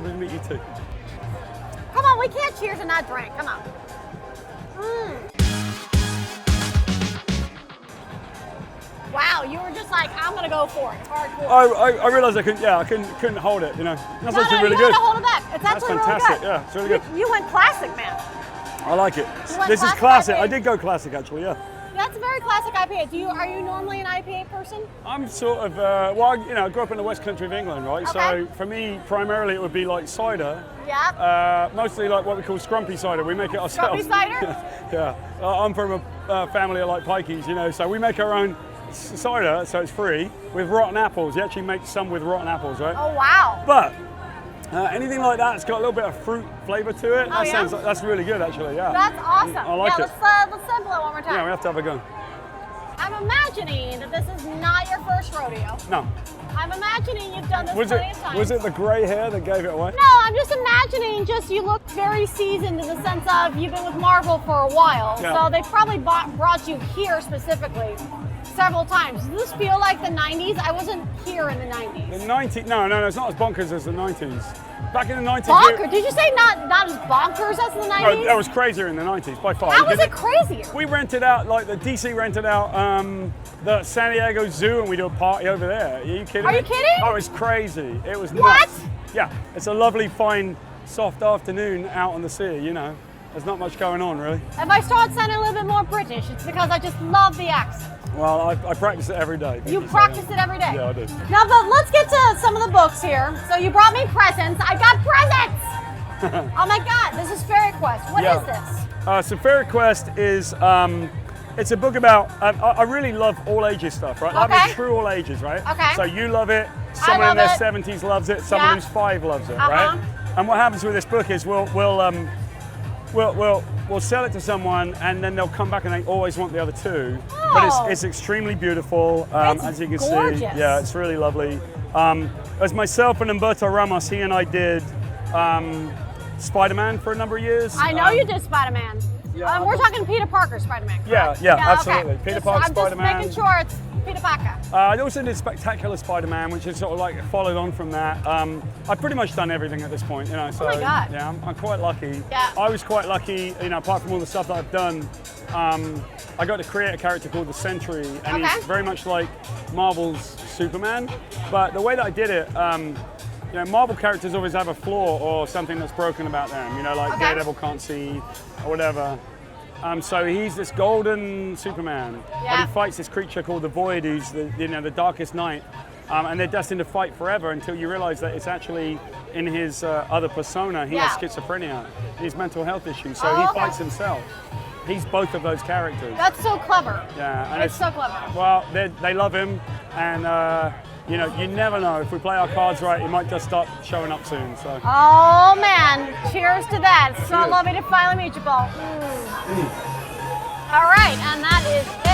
Lovely to meet you too. Come on, we can't cheers and not drink. Come on. Wow, you were just like, I'm gonna go for it. Hardcore. I realized I couldn't hold it, you know. That's No, actually you really had good. to hold it back. It's That's actually fantastic, really good. yeah, it's really good. You went classic, man. I like it. went This is classic classic. IPA. I did go classic actually, yeah. That's a very classic IPA. Are you normally an IPA person? I'm sort of, well, you know, I grew up in the West Country of England, right? Okay. So for me, primarily it would be like cider. Yep. Mostly like what we call scrumpy cider. We make it ourselves. Scrumpy cider? Yeah. I'm from a family of like pikeys, you know, so we make our own cider, so it's free, with rotten apples. You actually make some with rotten apples, right? Oh, wow. But anything like that, it's got a little bit of fruit flavor to it. Oh, yeah? That's really good, actually, yeah. That's awesome. I like it. Let's sample it one more time. Yeah, we have to have a go. I'm imagining that this is not your first rodeo. No. I'm imagining you've done this plenty of times. Was it the grey hair that gave it away? No, I'm just imagining you look very seasoned in the sense of you've been with Marvel for a while. Yeah. So they probably brought you here specifically several times. Does this feel like the 90s? I wasn't here in the 90s. The 90s, no, it's not as bonkers as the 90s. Back in the 90s. Bonkers? Did you say not as bonkers as the 90s? No, that was crazier in the 90s, by far. How was it crazier? We rented out, like the DC rented out the San Diego Zoo and we do a party over there. Are you kidding Are me? you kidding? Oh, it's crazy. It was What? nuts. Yeah, it's a lovely, fine, soft afternoon out on the sea, you know. There's not much going on, really. If I start sounding a little bit more British, it's because I just love the accent. Well, I practice it every day. You practice it every day? Yeah, I do. Now, but let's get to some of the books here. So you brought me presents. I got presents! Oh my God, this is Fairy Quest. What is this? So Fairy Quest is, it's a book about, I really love all ages stuff, right? Okay. I mean, true all ages, right? Okay. So you love it, someone in love their it. 70s loves it, someone Yeah. who's 5 loves it, Uh-huh. right? And what happens with this book is we'll sell it to someone and then they'll come back and they always want the other 2. Oh. But it's extremely beautiful, It's as you can gorgeous. see. Yeah, it's really lovely. As myself and Humberto Ramos, he and I did Spider-Man for a number of years. I know you did Spider-Man. Yeah. We're talking Peter Parker Spider-Man, correct? Yeah, absolutely. Okay. Peter Parker I'm Spider-Man. just making sure it's Peter Parker. I also did Spectacular Spider-Man, which is sort of like followed on from that. I've pretty much done everything at this point, you know. So, Oh my God. Yeah, I'm quite lucky. Yeah. I was quite lucky, you know, apart from all the stuff that I've done. I got to create a character called the Sentry, and Okay. he's very much like Marvel's Superman. But the way that I did it, you know, Marvel characters always have a flaw or something that's broken about them. You know, like Okay. Daredevil can't see or whatever. So he's this golden Superman, but Yeah. he fights this creature called the Void, who's the darkest night, and they're destined to fight forever until you realize that it's actually in his other persona. He has Yeah. schizophrenia, his mental health issues, so Oh, he okay. fights himself. He's both of those characters. That's so clever. Yeah, and It's so clever. Well, they love him, and you know, you never know. If we play our cards right, he might just start showing up soon. So. Oh man, cheers to that. So Cheers. lovely to finally meet you, Paul. All right, and that is it.